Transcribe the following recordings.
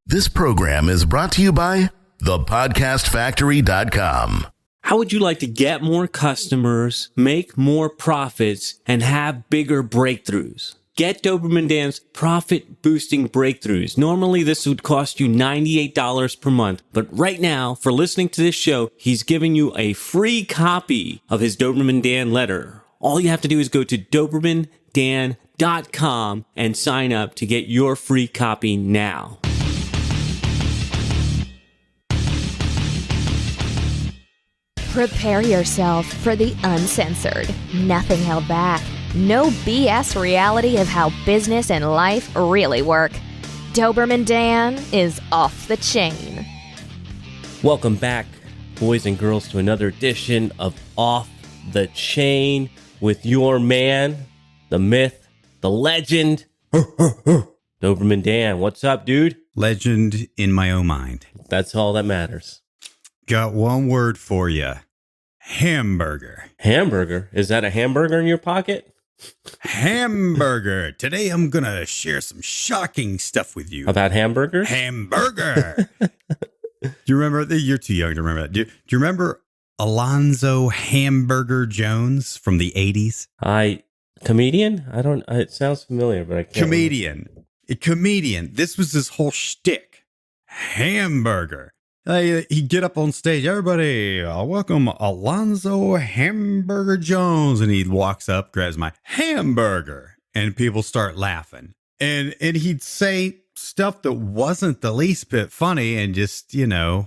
This program is brought to you by thepodcastfactory.com. How would you like to get more customers, make more profits, and have bigger breakthroughs? Get Doberman Dan's profit-boosting breakthroughs. Normally, this would cost you $98 per month, but right now, for listening to this show, he's giving you a free copy of his Doberman Dan letter. All you have to do is go to DobermanDan.com and sign up to get your free copy now. Prepare yourself for the uncensored, nothing held back, no BS reality of how business and life really work. Doberman Dan is off the chain. Welcome back, boys and girls, to another edition of Off the Chain with your man, the myth, the legend, Doberman Dan. What's up, dude? Legend in my own mind. That's all that matters. Got one word for you. Hamburger. Hamburger? Is that a hamburger in your pocket? Hamburger. Today I'm going to share some shocking stuff with you. About hamburgers? Hamburger. Do you remember? You're too young to remember that. Do you remember Alonzo Hamburger Jones from the 80s? Comedian? It sounds familiar, but I can't. A comedian. This was his whole shtick. Hamburger. He'd get up on stage, everybody, welcome Alonzo Hamburger Jones. And he walks up, grabs my hamburger, and people start laughing. And he'd say stuff that wasn't the least bit funny and just, and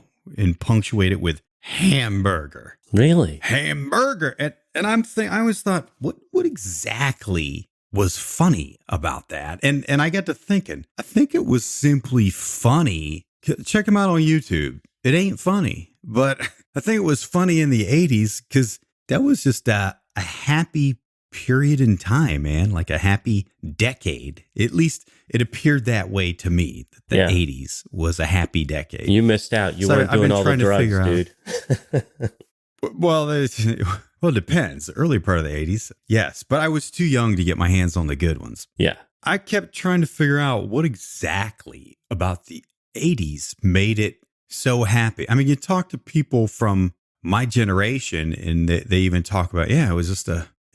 punctuate it with hamburger. Really? Hamburger. And I always thought, what exactly was funny about that? And I got to thinking, I think it was simply funny. Check him out on YouTube. It ain't funny, but I think it was funny in the 80s because that was just a happy period in time, man, like a happy decade. At least it appeared that way to me, that the 80s was a happy decade. You missed out. You weren't doing all the drugs, dude. Well, it depends. The early part of the 80s, yes, but I was too young to get my hands on the good ones. Yeah. I kept trying to figure out what exactly about the 80s made it so happy. I mean, you talk to people from my generation and they even talk about, it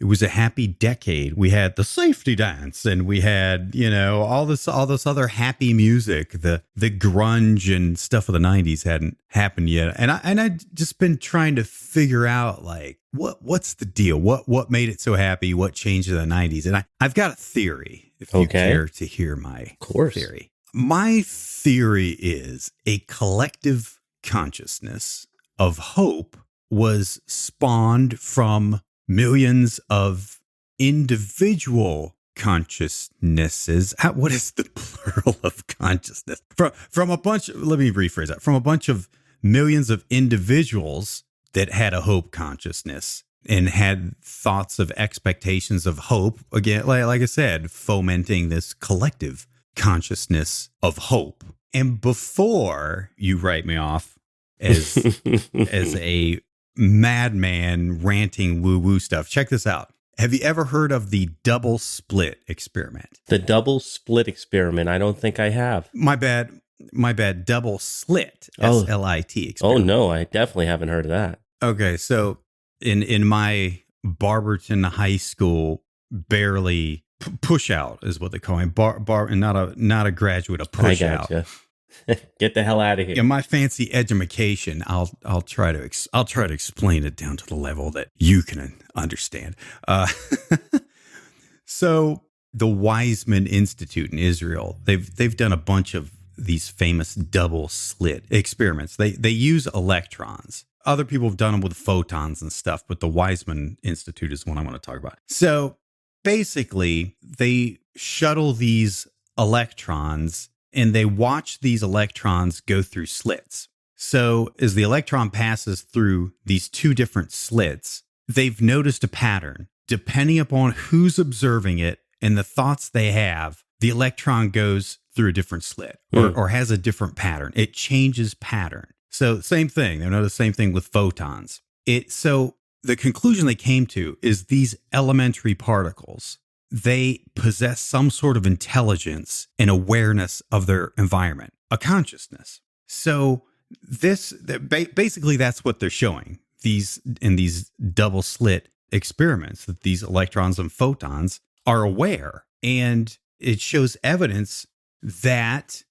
was a happy decade. We had the safety dance and we had, all this other happy music. The grunge and stuff of the 90s hadn't happened yet. And I'd just been trying to figure out like, what's the deal? What made it so happy? What changed in the 90s? And I've got a theory, if you care to hear my theory. My theory is a collective consciousness of hope was spawned from millions of individual consciousnesses. What is the plural of consciousness? From a bunch, let me rephrase that. From a bunch of millions of individuals that had a hope consciousness and had thoughts of expectations of hope. Again, like I said, fomenting this collective consciousness of hope. And before you write me off as a madman ranting woo-woo stuff, check this out. Have you ever heard of the double split experiment? The double split experiment? I don't think I have. My bad. Double slit. S-L-I-T experiment. Oh, no, I definitely haven't heard of that. Okay, so in my Barberton High School, barely push out is what they call it. And not a graduate, a push out. Get the hell out of here. In my fancy education, I'll try to explain it down to the level that you can understand. So the Weizmann Institute in Israel, they've done a bunch of these famous double slit experiments. They use electrons. Other people have done them with photons and stuff, but the Weizmann Institute is one I want to talk about. So basically, they shuttle these electrons and they watch these electrons go through slits. So as the electron passes through these two different slits, they've noticed a pattern. Depending upon who's observing it and the thoughts they have, the electron goes through a different slit or has a different pattern. It changes pattern. So same thing. They know the same thing with photons. So the conclusion they came to is these elementary particles they possess some sort of intelligence and awareness of their environment, a consciousness. So basically that's what they're showing in these double slit experiments, that these electrons and photons are aware, and it shows evidence that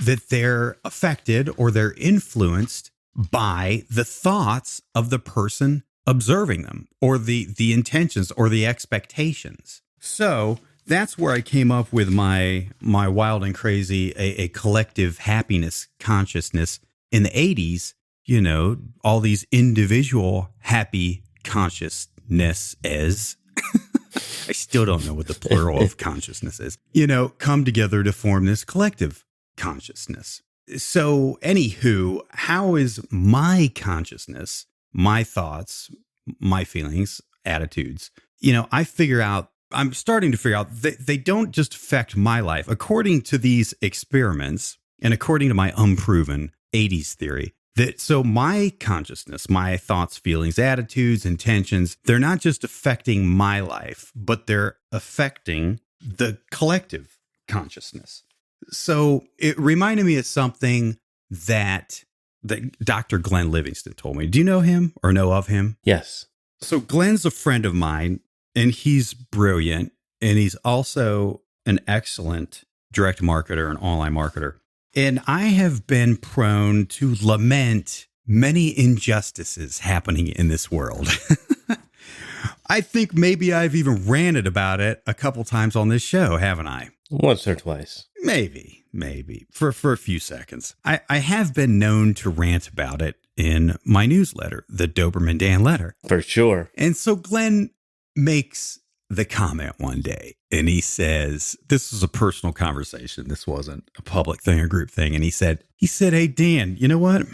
they're affected or they're influenced by the thoughts of the person observing them, or the intentions or the expectations. So that's where I came up with my wild and crazy, a collective happiness consciousness in the 80s, all these individual happy consciousnesses. I still don't know what the plural of consciousness is, come together to form this collective consciousness. So anywho, how is my consciousness, my thoughts, my feelings, attitudes, I'm starting to figure out that they don't just affect my life. According to these experiments and according to my unproven 80s theory, so my consciousness, my thoughts, feelings, attitudes, intentions, they're not just affecting my life, but they're affecting the collective consciousness. So it reminded me of something that Dr. Glenn Livingston told me. Do you know him or know of him? Yes. So Glenn's a friend of mine, and he's brilliant, and he's also an excellent direct marketer and online marketer. And I have been prone to lament many injustices happening in this world. I think maybe I've even ranted about it a couple times on this show, haven't I? Once or twice. Maybe, for a few seconds. I have been known to rant about it in my newsletter, the Doberman Dan letter. For sure. And so Glenn makes the comment one day, and he says, this was a personal conversation. This wasn't a public thing, a group thing. And he said, hey, Dan, you know what? It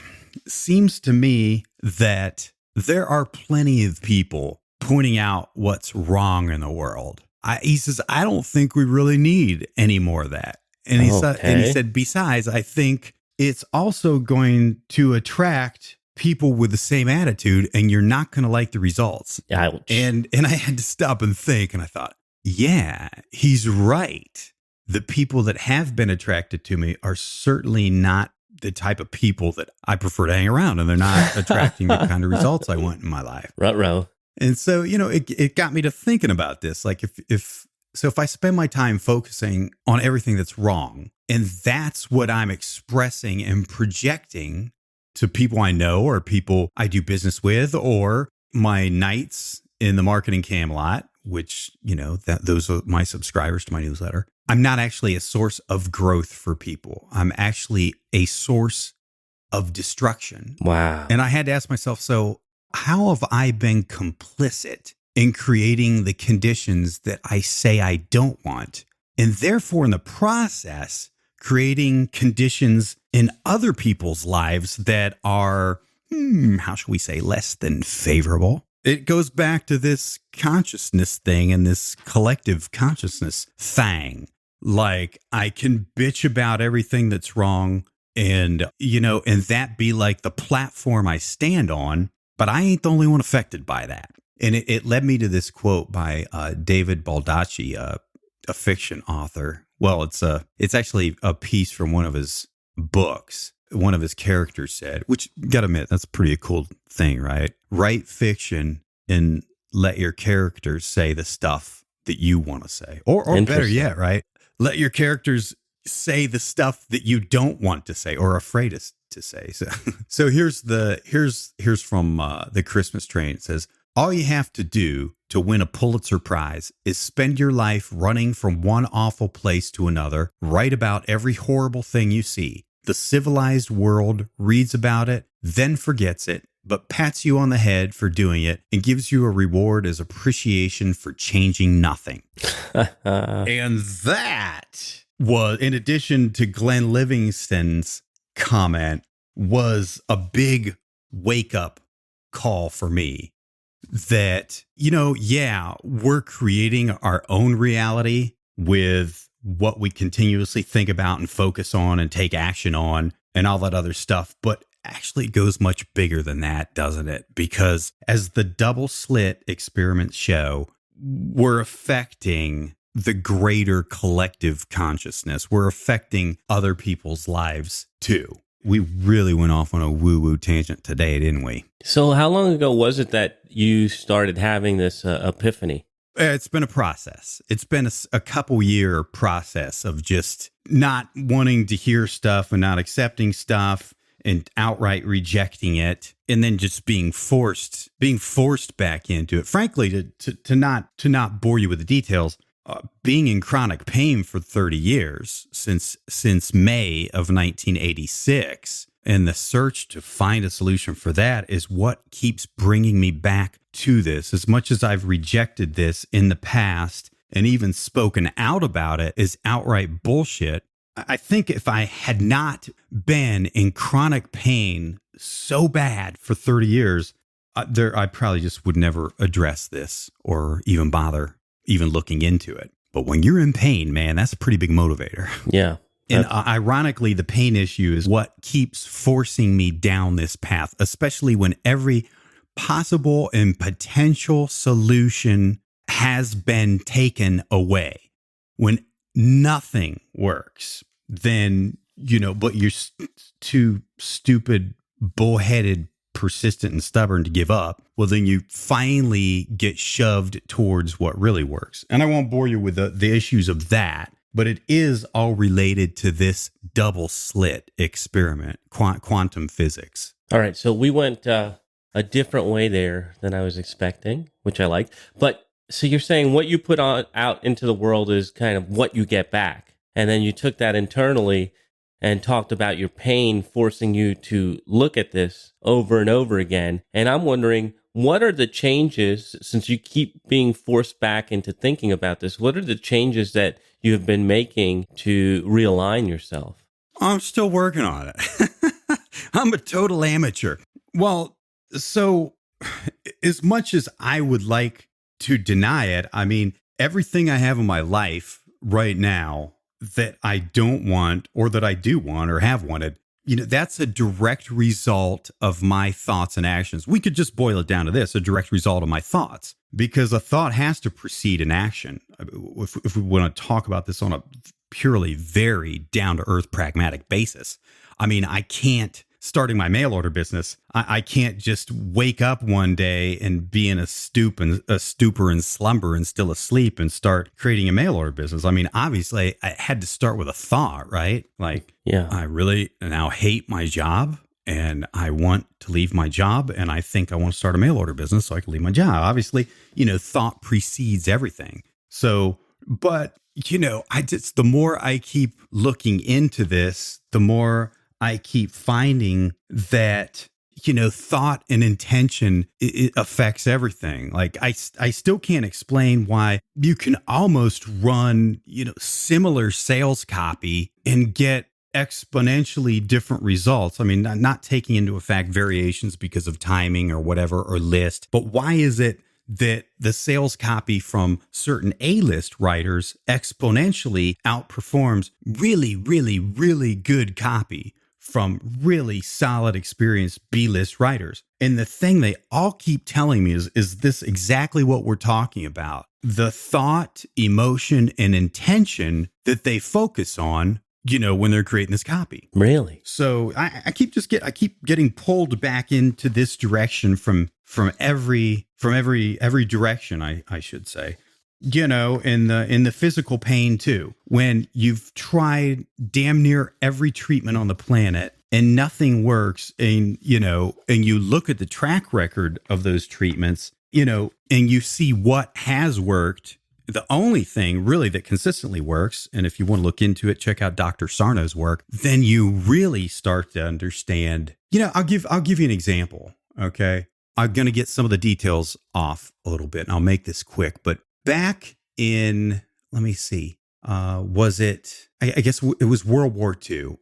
seems to me that there are plenty of people pointing out what's wrong in the world. He says, I don't think we really need any more of that. And he said, besides, I think it's also going to attract people with the same attitude, and you're not going to like the results. Ouch. And I had to stop and think, and I thought, yeah, he's right. The people that have been attracted to me are certainly not the type of people that I prefer to hang around, and they're not attracting the kind of results I want in my life. Ruh-roh. And so, it got me to thinking about this. Like if I spend my time focusing on everything that's wrong, and that's what I'm expressing and projecting to people I know or people I do business with, or my knights in the marketing Camelot, which, those are my subscribers to my newsletter. I'm not actually a source of growth for people. I'm actually a source of destruction. Wow. And I had to ask myself, so how have I been complicit in creating the conditions that I say I don't want? And therefore, in the process, creating conditions in other people's lives that are, how shall we say, less than favorable. It goes back to this consciousness thing and this collective consciousness thing. Like, I can bitch about everything that's wrong and that be like the platform I stand on, but I ain't the only one affected by that. And it led me to this quote by David Baldacci, a fiction author. Well, it's actually a piece from one of his books. One of his characters said, which, gotta admit, that's pretty a cool thing, right? Write fiction and let your characters say the stuff that you want to say. Or better yet, right? Let your characters say the stuff that you don't want to say or are afraid to say. So here's from the Christmas Train. It says, all you have to do to win a Pulitzer Prize is spend your life running from one awful place to another, write about every horrible thing you see. The civilized world reads about it, then forgets it, but pats you on the head for doing it and gives you a reward as appreciation for changing nothing. And that was, in addition to Glenn Livingston's comment, was a big wake-up call for me. That, we're creating our own reality with what we continuously think about and focus on and take action on and all that other stuff. But actually it goes much bigger than that, doesn't it? Because as the double slit experiments show, we're affecting the greater collective consciousness. We're affecting other people's lives too. We really went off on a woo-woo tangent today, didn't we? So how long ago was it that you started having this epiphany? It's been a process. It's been a couple year process of just not wanting to hear stuff and not accepting stuff and outright rejecting it, and then just being forced back into it. Frankly, to not bore you with the details, being in chronic pain for 30 years since May of 1986, and the search to find a solution for that is what keeps bringing me back to this. As much as I've rejected this in the past and even spoken out about it as outright bullshit, I think if I had not been in chronic pain so bad for 30 years, I probably just would never address this or even bother even looking into it. But when you're in pain, man, that's a pretty big motivator. Yeah. And ironically, the pain issue is what keeps forcing me down this path, especially when every possible and potential solution has been taken away. When nothing works, then, but you're too stupid, bullheaded, persistent, and stubborn to give up. Well, then you finally get shoved towards what really works. And I won't bore you with the issues of that, but it is all related to this double slit experiment, quantum physics. All right. So we went a different way there than I was expecting, which I liked. But so you're saying what you put out into the world is kind of what you get back. And then you took that internally and talked about your pain forcing you to look at this over and over again. And I'm wondering, what are the changes, since you keep being forced back into thinking about this, what are the changes that you have been making to realign yourself? I'm still working on it. I'm a total amateur. Well, so as much as I would like to deny it, I mean, everything I have in my life right now that I don't want, or that I do want or have wanted, that's a direct result of my thoughts and actions. We could just boil it down to this, a direct result of my thoughts, because a thought has to precede an action. If we want to talk about this on a purely very down-to-earth pragmatic basis, I mean, I can't, starting my mail order business, I can't just wake up one day and be in a stupor and slumber and still asleep and start creating a mail order business. I mean, obviously, I had to start with a thought, right? Like, yeah, I really now hate my job and I want to leave my job, and I think I want to start a mail order business so I can leave my job. Obviously, thought precedes everything. So, but, the more I keep looking into this, the more I keep finding that, thought and intention, it affects everything. Like I still can't explain why you can almost run, similar sales copy and get exponentially different results. I mean, not taking into effect variations because of timing or whatever, or list, but why is it that the sales copy from certain A-list writers exponentially outperforms really, really, really good copy from really solid, experienced B-list writers? And the thing they all keep telling me is this exactly what we're talking about. The thought, emotion, and intention that they focus on, when they're creating this copy. Really? So I keep getting pulled back into this direction from every direction, I should say. In the physical pain too, when you've tried damn near every treatment on the planet and nothing works, and you look at the track record of those treatments, and you see what has worked. The only thing really that consistently works, and if you want to look into it, check out Dr. Sarno's work, then you really start to understand. I'll give you an example. Okay. I'm going to get some of the details off a little bit, and I'll make this quick, but back in, let me see, was it, I guess it was World War II.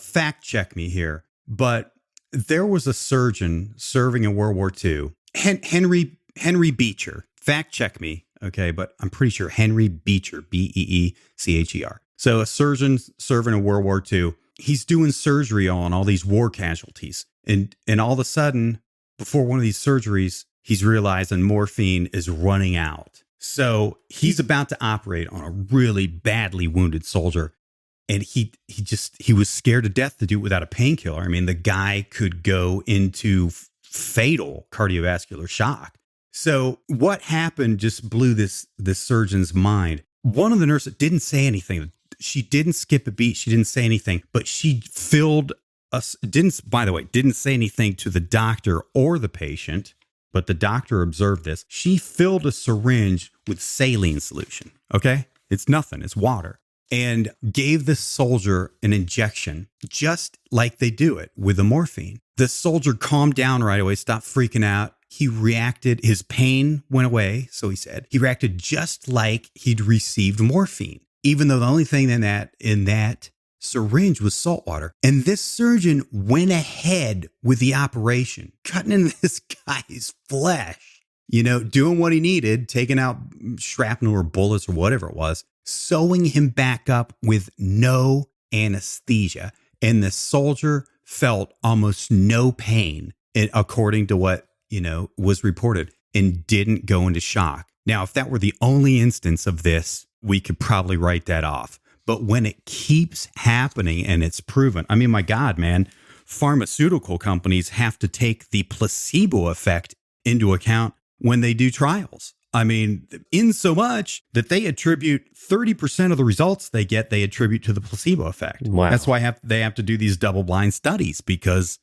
Fact check me here, but there was a surgeon serving in World War II, Henry Beecher. Fact check me, okay, but I'm pretty sure Henry Beecher, Beecher. So a surgeon serving in World War II, he's doing surgery on all these war casualties, and all of a sudden, before one of these surgeries, he's realizing morphine is running out. So he's about to operate on a really badly wounded soldier. And he was scared to death to do it without a painkiller. I mean, the guy could go into fatal cardiovascular shock. So what happened just blew this surgeon's mind. One of the nurses didn't say anything. She didn't skip a beat. She didn't say anything, but she filled us. Didn't say anything to the doctor or the patient, but the doctor observed this. She filled a syringe with saline solution. Okay. It's nothing. It's water. And gave the soldier an injection just like they do it with the morphine. The soldier calmed down right away, stopped freaking out. He reacted, his pain went away, so he said. He reacted just like he'd received morphine, even though the only thing in that syringe was salt water. And this surgeon went ahead with the operation, cutting into this guy's flesh, doing what he needed, taking out shrapnel or bullets or whatever it was, sewing him back up with no anesthesia. And the soldier felt almost no pain, according to what, was reported, and didn't go into shock. Now, if that were the only instance of this, we could probably write that off. But when it keeps happening and it's proven, I mean, my God, man, pharmaceutical companies have to take the placebo effect into account when they do trials. I mean, in so much that they attribute 30% of the results they attribute to the placebo effect. Wow. That's why they have to do these double-blind studies because,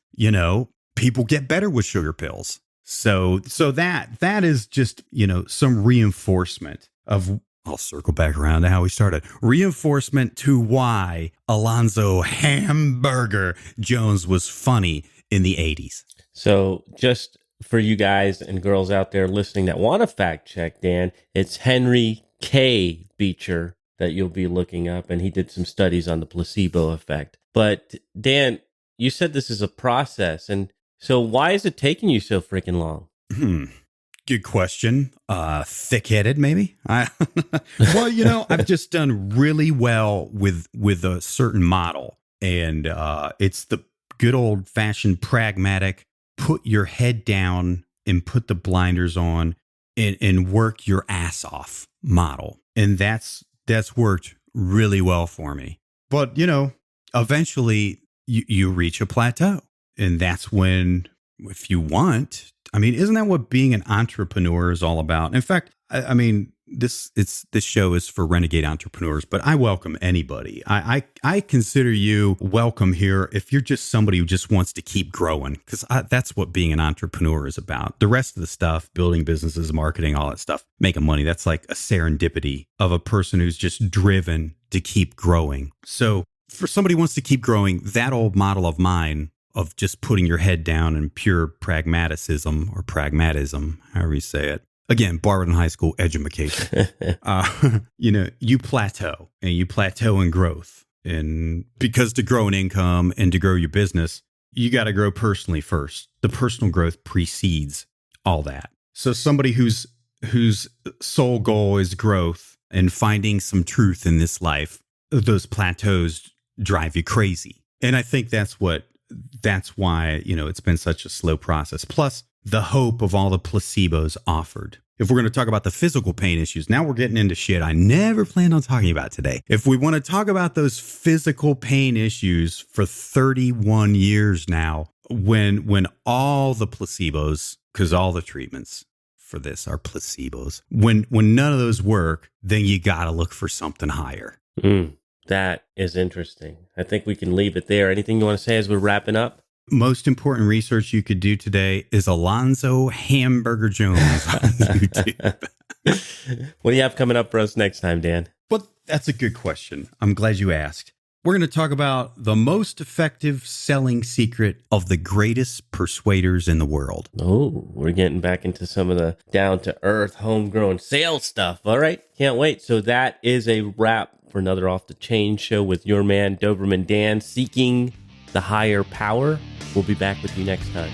people get better with sugar pills. So that is just, some reinforcement of, I'll circle back around to how we started. Reinforcement to why Alonzo Hamburger Jones was funny in the 80s. So just for you guys and girls out there listening that want to fact check Dan, it's Henry K. Beecher that you'll be looking up, and he did some studies on the placebo effect. But Dan, you said this is a process, and so why is it taking you so freaking long? Good question. Thick-headed, maybe? Well, I've just done really well with a certain model, and it's the good old-fashioned pragmatic, put your head down and put the blinders on and work your ass off model. And that's worked really well for me. But, eventually you reach a plateau. And that's when, if you want, I mean, isn't that what being an entrepreneur is all about? In fact, I mean, this show is for renegade entrepreneurs, but I welcome anybody. I consider you welcome here if you're just somebody who just wants to keep growing, because that's what being an entrepreneur is about. The rest of the stuff, building businesses, marketing, all that stuff, making money, that's like a serendipity of a person who's just driven to keep growing. So for somebody who wants to keep growing, that old model of mine of just putting your head down and pure pragmatism, however you say it. Again, borrowed in high school education. You plateau in growth. And because to grow an income and to grow your business, you got to grow personally first. The personal growth precedes all that. So somebody whose sole goal is growth and finding some truth in this life, those plateaus drive you crazy. And I think that's why, it's been such a slow process. Plus the hope of all the placebos offered. If we're going to talk about the physical pain issues, now we're getting into shit I never planned on talking about today. If we want to talk about those physical pain issues for 31 years now, when all the placebos, because all the treatments for this are placebos, when none of those work, then you got to look for something higher. That is interesting. I think we can leave it there. Anything you want to say as we're wrapping up? Most important research you could do today is Alonzo Hamburger Jones on YouTube. What do you have coming up for us next time, Dan? Well, that's a good question. I'm glad you asked. We're going to talk about the most effective selling secret of the greatest persuaders in the world. Oh, we're getting back into some of the down-to-earth, homegrown sales stuff. All right, can't wait. So that is a wrap for another Off the Chain show with your man, Doberman Dan, seeking the higher power. We'll be back with you next time.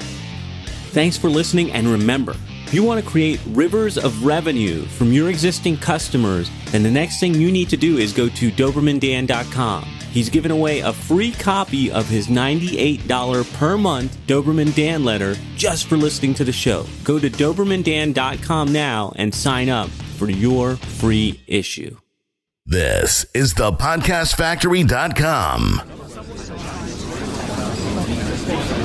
Thanks for listening, and remember, if you want to create rivers of revenue from your existing customers, then the next thing you need to do is go to DobermanDan.com. He's giving away a free copy of his $98 per month Doberman Dan letter just for listening to the show. Go to DobermanDan.com now and sign up for your free issue. This is the podcastfactory.com.